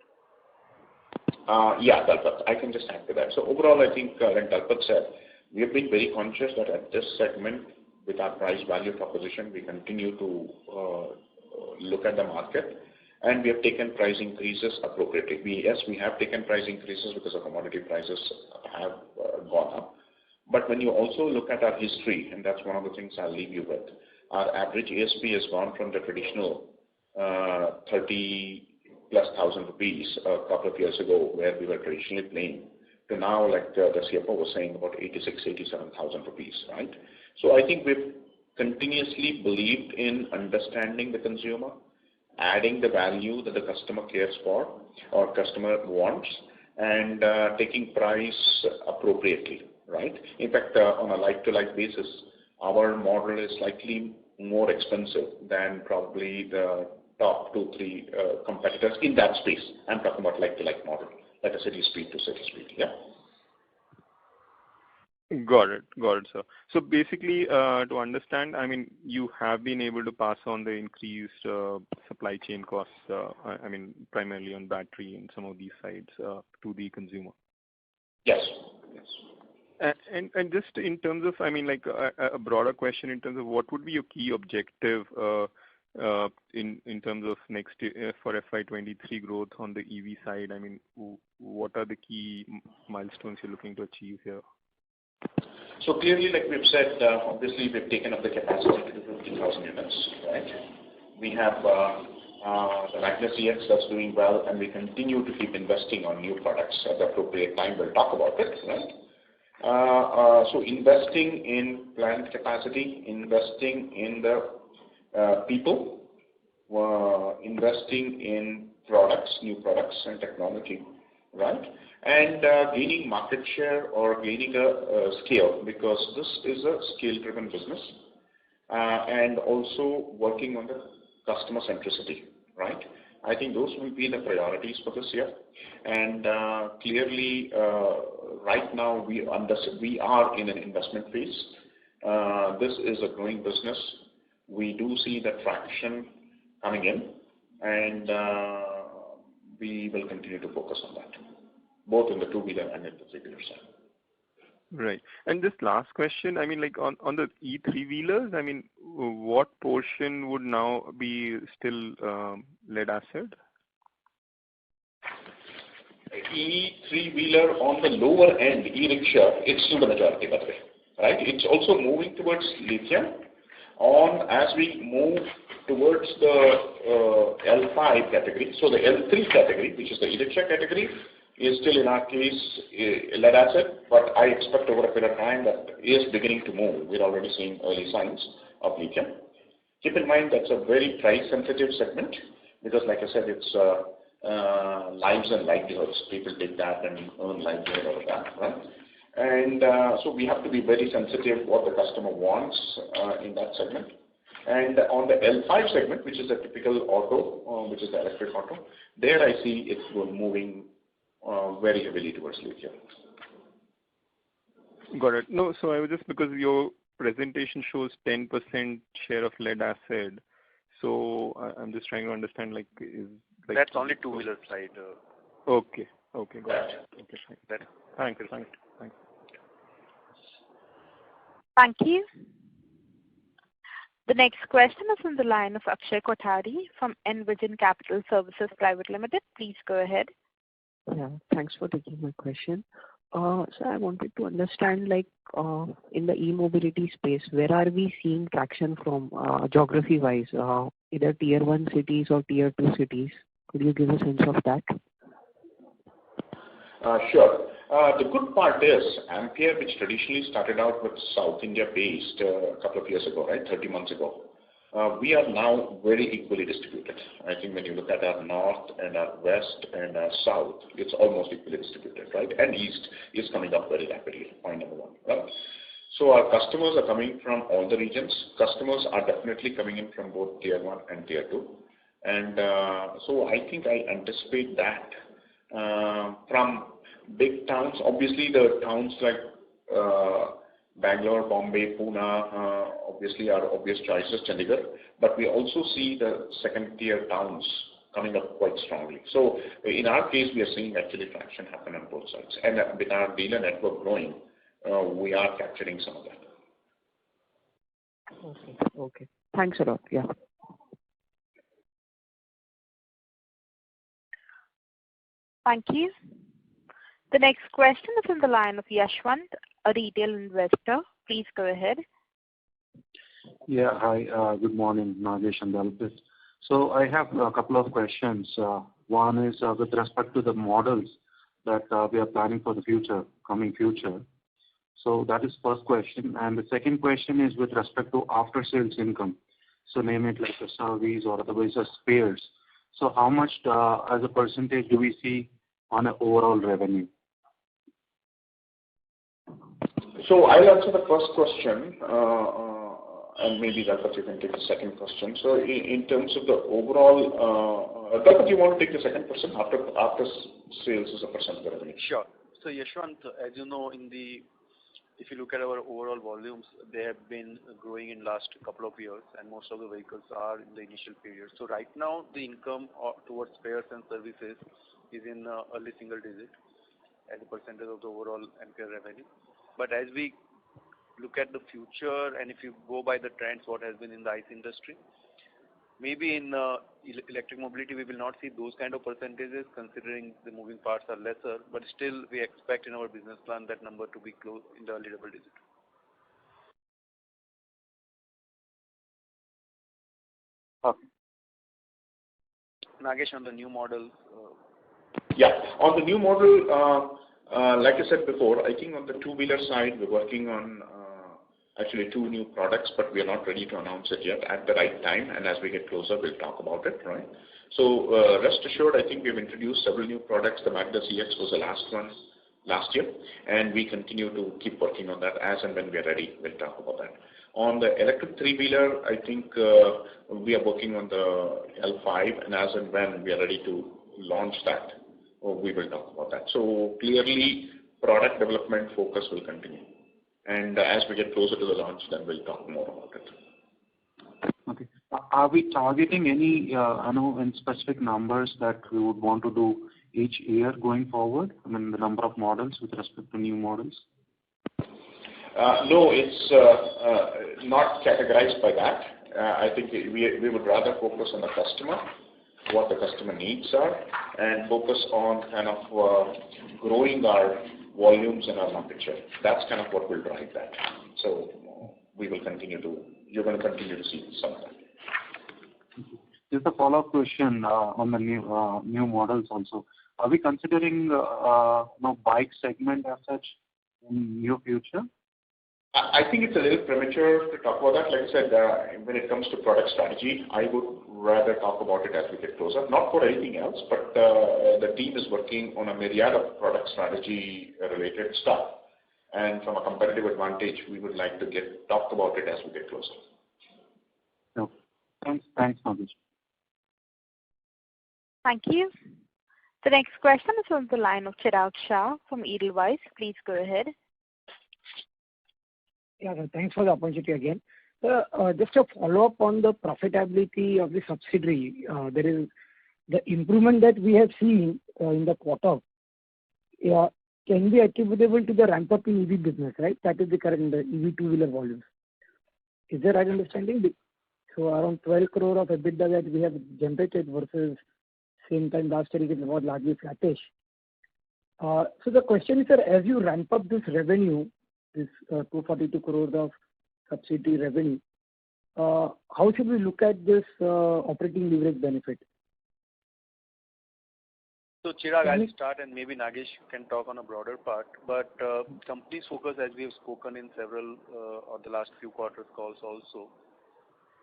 Yeah, Dalpat, I can just add to that. So overall, I think, like Dalpat said, we have been very conscious that at this segment, with our price value proposition, we continue to look at the market, and we have taken price increases appropriately. We have taken price increases because the commodity prices have gone up. But when you also look at our history, and that's one of the things I'll leave you with, our average ASP has gone from the traditional 30,000+ rupees a couple of years ago, where we were traditionally playing, to now, like the CFO was saying, about 86,000, 87,000 rupees, right? So I think we've continuously believed in understanding the consumer, adding the value that the customer cares for or customer wants, and taking price appropriately, right? In fact, on a like-to-like basis, our model is slightly more expensive than probably the top 2-3 competitors in that space. I'm talking about like-to-like model, like a city speed to city speed. Yeah. Got it, sir. So basically, to understand, I mean, you have been able to pass on the increased supply chain costs, I mean, primarily on battery and some of these sides to the consumer. Yes. And just in terms of, I mean, like a broader question in terms of what would be your key objective in terms of next year for FY23 growth on the EV side? I mean, what are the key milestones you're looking to achieve here? So clearly, like we've said, obviously we've taken up the capacity to 50,000 units, right? We have the Magna CX that's doing well, and we continue to keep investing on new products at the appropriate time. We'll talk about it, right? So investing in plant capacity, investing in the people, investing in products, new products and technology, right? And gaining market share or gaining a scale, because this is a scale-driven business, and also working on the customer centricity, right? I think those will be the priorities for this year. And clearly, right now we are in an investment phase. This is a growing business. We do see the traction coming in, and we will continue to focus on that, both in the two-wheeler and in the three-wheeler side. Right. And this last question, I mean, like on the E3-wheelers, I mean, what portion would now be still lead acid? E3-wheeler on the lower end, e-rickshaw, it's still the majority, by the way, right? It's also moving towards lithium. As we move towards the L5 category, so the L3 category, which is the e-rickshaw category, is still in our case lead acid, but I expect over a period of time that is beginning to move. We're already seeing early signs of lithium. Keep in mind that's a very price sensitive segment, because like I said, it's lives and livelihoods. People take that and earn livelihood out of that, right? And so we have to be very sensitive what the customer wants in that segment. And on the L5 segment, which is a typical auto, which is the electric auto, there I see it's moving very heavily towards lithium. Got it. No, so I was just, because your presentation shows 10% share of lead acid, so I'm just trying to understand, like, is like that's only two-wheeler side. Okay, got it. Okay, thanks. Thank you. The next question is on the line of Akshay Kothari from Envision Capital Services Private Limited. Please go ahead. Yeah, thanks for taking my question. So I wanted to understand, like, in the e-mobility space, where are we seeing traction from geography-wise, either tier 1 cities or tier 2 cities? Could you give a sense of that? Sure. The good part is Ampere, which traditionally started out with South India based a couple of years ago, right, 30 months ago. We are now very equally distributed. I think when you look at our north and our west and our south, it's almost equally distributed, right? And east is coming up very rapidly, point number one, right? So our customers are coming from all the regions. Customers are definitely coming in from both tier 1 and tier 2. And so I think I anticipate that from big towns, obviously the towns like Bangalore, Bombay, Pune, obviously are obvious choices, Chandigarh, but we also see the second tier towns coming up quite strongly. So in our case, we are seeing actually traction happen on both sides. And with our dealer network growing, we are capturing some of that. Okay. Thanks a lot. Yeah. Thank you. The next question is on the line of Yashwant, a retail investor. Please go ahead. Yeah, hi. Good morning, Nagesh and Dalpit. So I have a couple of questions. One is with respect to the models that we are planning for the coming future. So that is first question. And the second question is with respect to after sales income. So name it like a service or otherwise a spares. So how much as a percentage do we see on an overall revenue? So I'll answer the first question, and maybe Dalpat, you can take the second question. So in terms of the overall, Dalpat, you want to take the second question after sales as a percent of the revenue? Sure. So Yashwant, as you know, if you look at our overall volumes, they have been growing in last couple of years, and most of the vehicles are in the initial period. So right now, the income towards spares and services is in early single digit as a percentage of the overall Ampere revenue. But as we look at the future, and if you go by the trends, what has been in the ICE industry, maybe in electric mobility, we will not see those kind of percentages considering the moving parts are lesser, but still we expect in our business plan that number to be close in the early double digit. Okay. Nagesh, on the new models. Yeah, on the new model, like I said before, I think on the two-wheeler side, we're working on actually 2 new products, but we are not ready to announce it yet. At the right time, and as we get closer, we'll talk about it, right? So rest assured, I think we've introduced several new products. The Magda CX was the last one last year, and we continue to keep working on that. As and when we are ready, we'll talk about that. On the electric three-wheeler, I think we are working on the L5, and as and when we are ready to launch that, we will talk about that. So clearly, product development focus will continue. And as we get closer to the launch, then we'll talk more about it. Okay. Are we targeting any, in specific numbers that we would want to do each year going forward? I mean, the number of models with respect to new models? No, it's not categorized by that. I think we would rather focus on the customer, what the customer needs are, and focus on kind of growing our volumes and our market share. That's kind of what will drive that. So you're going to continue to see some of that. Just a follow-up question on the new models also. Are we considering bike segment as such in near future? I think it's a little premature to talk about that. Like I said, when it comes to product strategy, I would rather talk about it as we get closer. Not for anything else, but the team is working on a myriad of product strategy related stuff. And from a competitive advantage, we would like to talk about it as we get closer. No. Thanks, Nagesh. Thank you. The next question is from the line of Chirag Shah from Edelweiss. Please go ahead. Yeah, thanks for the opportunity again. Just a follow-up on the profitability of the subsidiary. There is the improvement that we have seen in the quarter can be attributable to the ramp-up in EV business, right? That is the current EV two-wheeler volumes. Is that right understanding? So around 12 crore of EBITDA that we have generated versus same time last year, it was largely flattish. So the question is, sir, as you ramp up this revenue, this 242 crores of subsidiary revenue, how should we look at this operating leverage benefit? So Chirag, I'll start and maybe Nagesh can talk on a broader part. But company's focus, as we have spoken in several of the last few quarters calls also,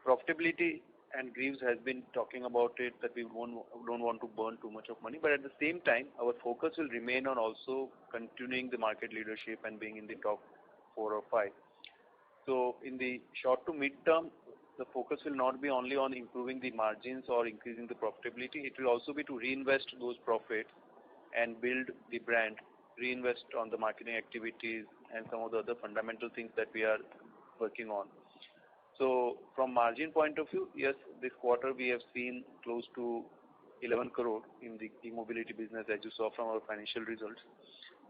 profitability, and Greaves has been talking about it, that we don't want to burn too much of money. But at the same time, our focus will remain on also continuing the market leadership and being in the top 4 or 5. So in the short to mid term, the focus will not be only on improving the margins or increasing the profitability. It will also be to reinvest those profits and build the brand, reinvest on the marketing activities and some of the other fundamental things that we are working on. So from margin point of view, yes, this quarter we have seen close to 11 crore in the e-mobility business, as you saw from our financial results,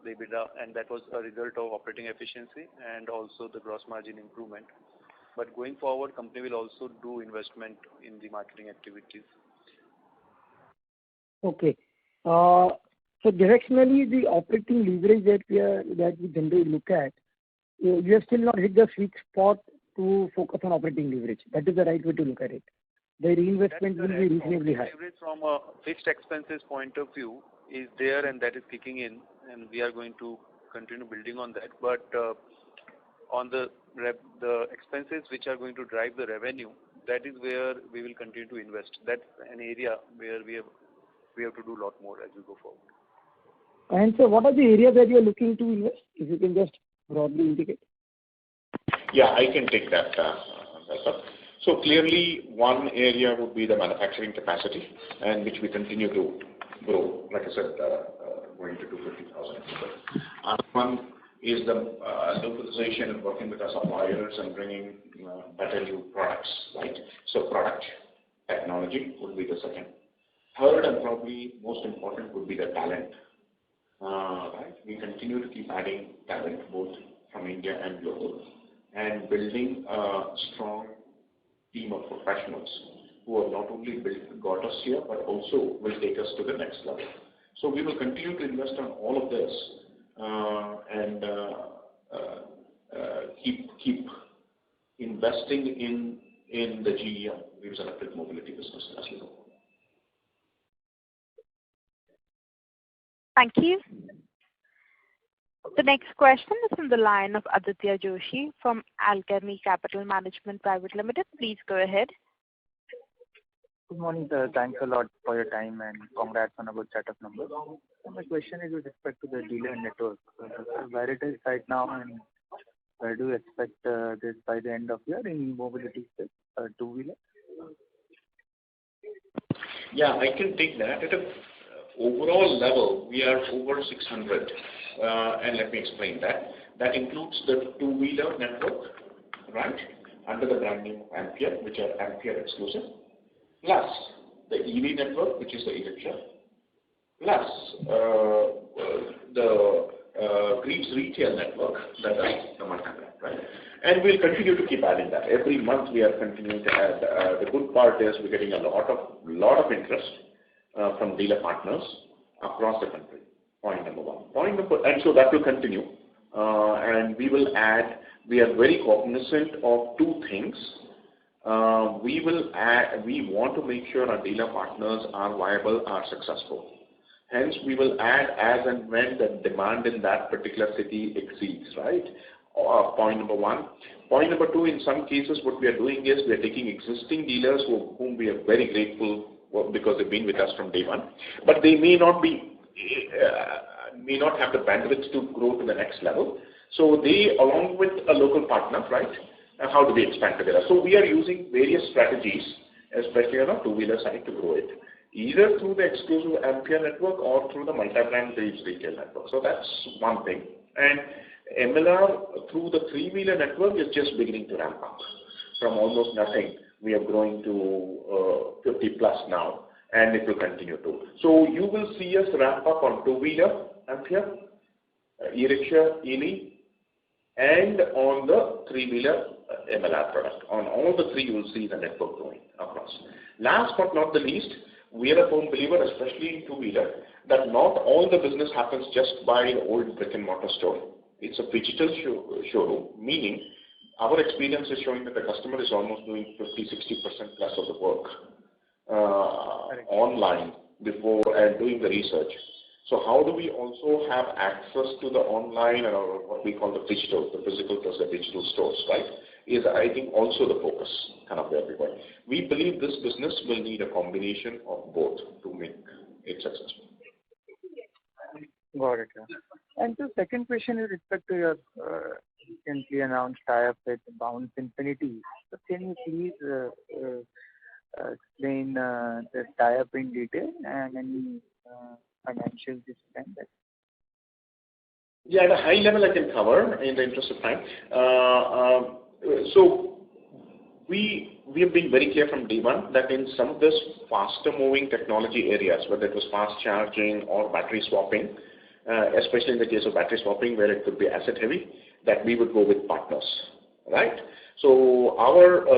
the EBITDA, and that was a result of operating efficiency and also the gross margin improvement. But going forward, company will also do investment in the marketing activities. Okay. So directionally, the operating leverage that we generally look at, you have still not hit the sweet spot to focus on operating leverage. That is the right way to look at it. The reinvestment will be reasonably high. Leverage from a fixed expenses point of view is there, and that is kicking in, and we are going to continue building on that. But on the expenses which are going to drive the revenue, that is where we will continue to invest. That's an area where we have to do a lot more as we go forward. And so what are the areas that you are looking to invest? If you can just broadly indicate. Yeah, I can take that. So clearly, one area would be the manufacturing capacity, and which we continue to grow. Like I said, going to 250,000. One is the localization and working with our suppliers and bringing better new products, right? So product technology would be the second. Third, and probably most important, would be the talent. Right? We continue to keep adding talent both from India and global, and building a strong team of professionals who have not only got us here, but also will take us to the next level. So we will continue to invest on all of this and keep investing in the GEM, Greaves Electric Mobility business as we go. Thank you. The next question is from the line of Aditya Joshi from Alchemy Capital Management Private Limited. Please go ahead. Good morning, sir. Thanks a lot for your time and congrats on a good set of numbers. So my question is with respect to the dealer network. Where it is right now, and where do you expect this by the end of year in mobility space, two-wheeler? Yeah, I can take that. At an overall level, we are over 600. And let me explain that. That includes the two-wheeler network, right, under the brand name of Ampere, which are Ampere exclusive, plus the EV network, which is the Electra, plus the Greaves retail network, that is the multi-brand, right? And we'll continue to keep adding that. Every month we are continuing to add. The good part is we're getting a lot of interest from dealer partners across the country. Point number one. And so that will continue. And we will add. We are very cognizant of two things. We want to make sure our dealer partners are viable, are successful. Hence, we will add as and when the demand in that particular city exceeds, right? Point number one. Point number two, in some cases, what we are doing is we are taking existing dealers whom we are very grateful because they've been with us from day one, but they may not have the bandwidth to grow to the next level. So they, along with a local partner, right? How do we expand together? So we are using various strategies, especially on a two-wheeler side, to grow it, either through the exclusive Ampere network or through the multi-brand Greaves retail network. So that's one thing. And MLR through the three-wheeler network is just beginning to ramp up. From almost nothing, we are growing to 50 plus now, and it will continue to. So you will see us ramp up on two-wheeler Ampere, e-rickshaw, ELE, and on the three-wheeler MLR product. On all the three, you will see the network growing across. Last but not the least, we are a firm believer, especially in two-wheeler, that not all the business happens just by an old brick-and-mortar store. It's a digital showroom, meaning our experience is showing that the customer is almost doing 50-60% plus of the work online before and doing the research. So how do we also have access to the online or what we call the digital, the physical plus the digital stores, right? Is I think also the focus kind of everywhere. We believe this business will need a combination of both to make it successful. Got it. Yeah. And the second question is with respect to your recently announced tie-up with Bounce Infinity. So can you please explain the tie-up in detail and any financials you spend that? Yeah, at a high level I can cover in the interest of time. So we have been very clear from day one that in some of this faster moving technology areas, whether it was fast charging or battery swapping, especially in the case of battery swapping where it could be asset heavy, that we would go with partners, right? So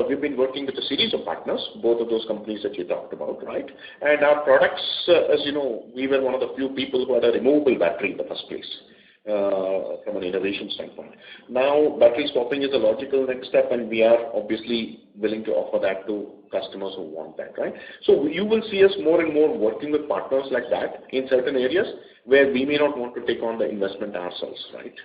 we've been working with a series of partners, both of those companies that you talked about, right? And our products, as you know, we were one of the few people who had a removable battery in the first place. From an innovation standpoint. Now, battery swapping is a logical next step, and we are obviously willing to offer that to customers who want that, right? So you will see us more and more working with partners like that in certain areas where we may not want to take on the investment ourselves, right,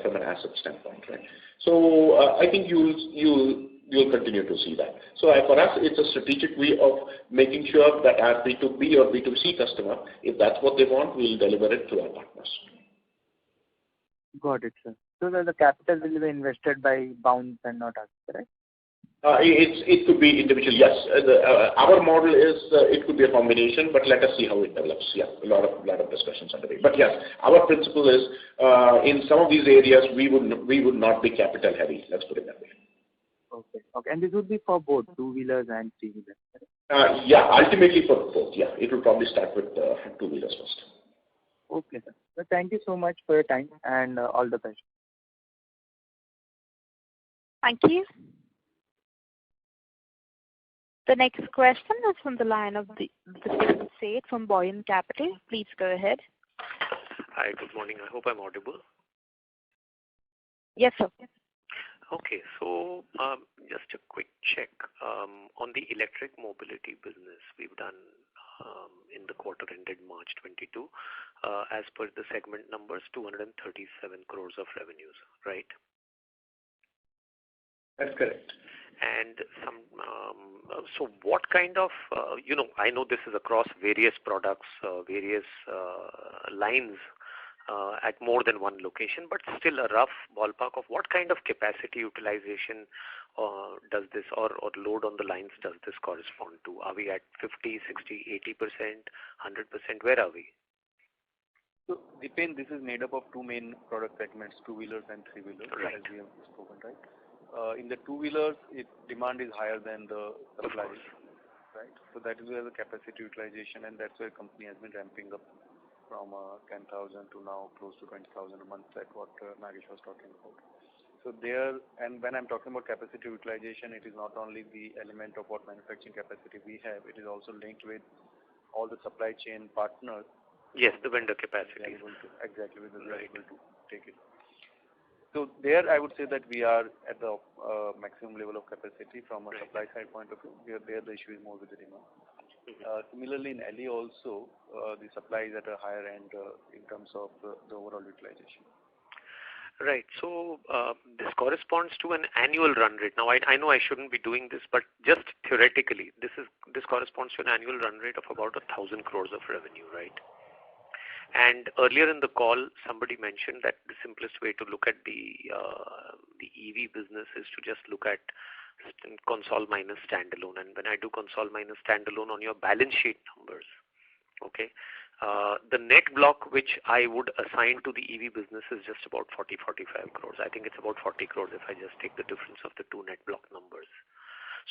from an asset standpoint, right? So I think you'll continue to see that. So for us, it's a strategic way of making sure that our B2B or B2C customer, if that's what they want, we'll deliver it to our partners. Got it, sir. So the capital will be invested by Bounce and not us, correct? It could be individual, yes. Our model is it could be a combination, but let us see how it develops. Yeah, a lot of discussions underway. But yes, our principle is in some of these areas we would not be capital heavy. Let's put it that way. Okay. Okay. And this would be for both two-wheelers and three-wheelers, yeah, ultimately for both. Yeah, it will probably start with two-wheelers first. Okay, sir. So thank you so much for your time and all the best. Thank you. The next question is from the line of the Seth from Buoyant Capital. Please go ahead. Hi, good morning. I hope I'm audible. Yes, sir. Okay, so just a quick check on the electric mobility business we've done in the quarter ended March 22, as per the segment numbers, 237 crores of revenues, right? That's correct. And so what kind of, I know this is across various products, various lines at more than one location, but still a rough ballpark of what kind of capacity utilization does this or load on the lines does this correspond to? Are we at 50, 60, 80%, 100%? Where are we? So, Dipen, this is made up of two main product segments, two-wheelers and three-wheelers, right, as we have spoken, right? In the two-wheelers, demand is higher than the supply, right? So that is where the capacity utilization, and that's where company has been ramping up from 10,000 to now close to 20,000 a month. That's what Nagesh was talking about. So there, and when I'm talking about capacity utilization, it is not only the element of what manufacturing capacity we have, it is also linked with all the supply chain partners. Yes, the vendor capacity. Exactly, we are able to take it. So there, I would say that we are at the maximum level of capacity from a supply side point of view. There, the issue is more with the demand. Similarly, in LE also, the supply is at a higher end in terms of the overall utilization. Right. So this corresponds to an annual run rate. Now I know I shouldn't be doing this, but just theoretically, this corresponds to an annual run rate of about 1,000 crores of revenue, right? And earlier in the call, somebody mentioned that the simplest way to look at the EV business is to just look at Concall minus standalone. And when I do Concall minus standalone on your balance sheet numbers, okay, the net block which I would assign to the EV business is just about 40-45 crores. I think it's about 40 crores if I just take the difference of the two net block numbers.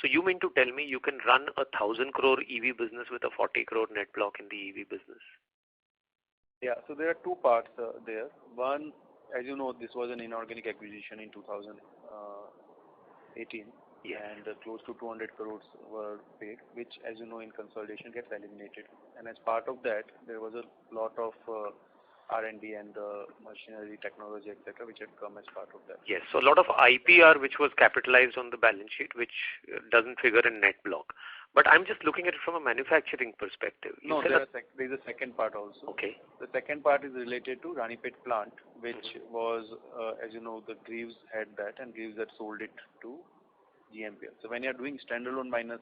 So you mean to tell me you can run 1,000 crore EV business with a 40 crore net block in the EV business? Yeah, so there are two parts there. One, as you know, this was an inorganic acquisition in 2018, and close to 200 crores were paid, which, as you know, in consolidation gets eliminated. And as part of that, there was a lot of R&D and machinery, technology, etc., which had come as part of that. Yes, so a lot of IPR which was capitalized on the balance sheet, which doesn't figure in net block. But I'm just looking at it from a manufacturing perspective. No, there's a second part also. Okay. The second part is related to Ranipet plant, which was, as you know, the Greaves had that, and Greaves had sold it to GMPL. So when you are doing standalone minus,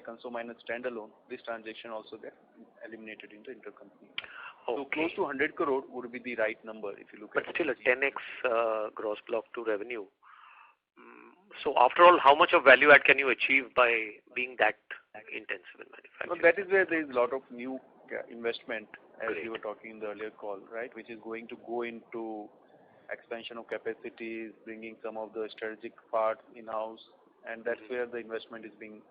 console minus standalone, this transaction also gets eliminated into intercompany. Okay. So close to 100 crore would be the right number if you look at it. But still a 10x gross block to revenue. So after all, how much of value add can you achieve by being that intensive in manufacturing? Well, that is where there is a lot of new investment, as you were talking in the earlier call, right, which is going to go into expansion of capacities, bringing some of the strategic parts in-house, and that's where the investment is being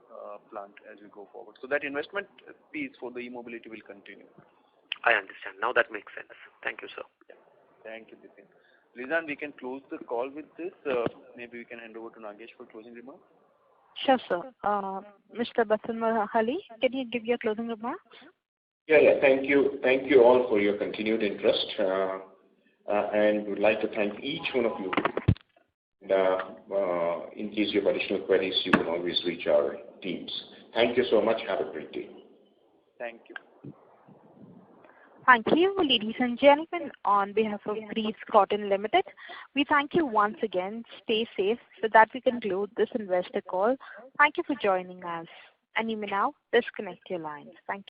planned as we go forward. So that investment piece for the e-mobility will continue. I understand. Now that makes sense. Thank you, sir. Yeah. Thank you, Bipin. Lizanne, we can close the call with this. Maybe we can hand over to Nagesh for closing remarks. Sure, sir. Mr. Basan Mahali, can you give your closing remarks? Yeah. Thank you. Thank you all for your continued interest. And would like to thank each one of you. And, in case you have additional queries, you can always reach our teams. Thank you so much. Have a great day. Thank you. Thank you, ladies and gentlemen. On behalf of Greaves Cotton Limited, we thank you once again. Stay safe. With that, we conclude this investor call. Thank you for joining us. And you may now disconnect your lines. Thank you.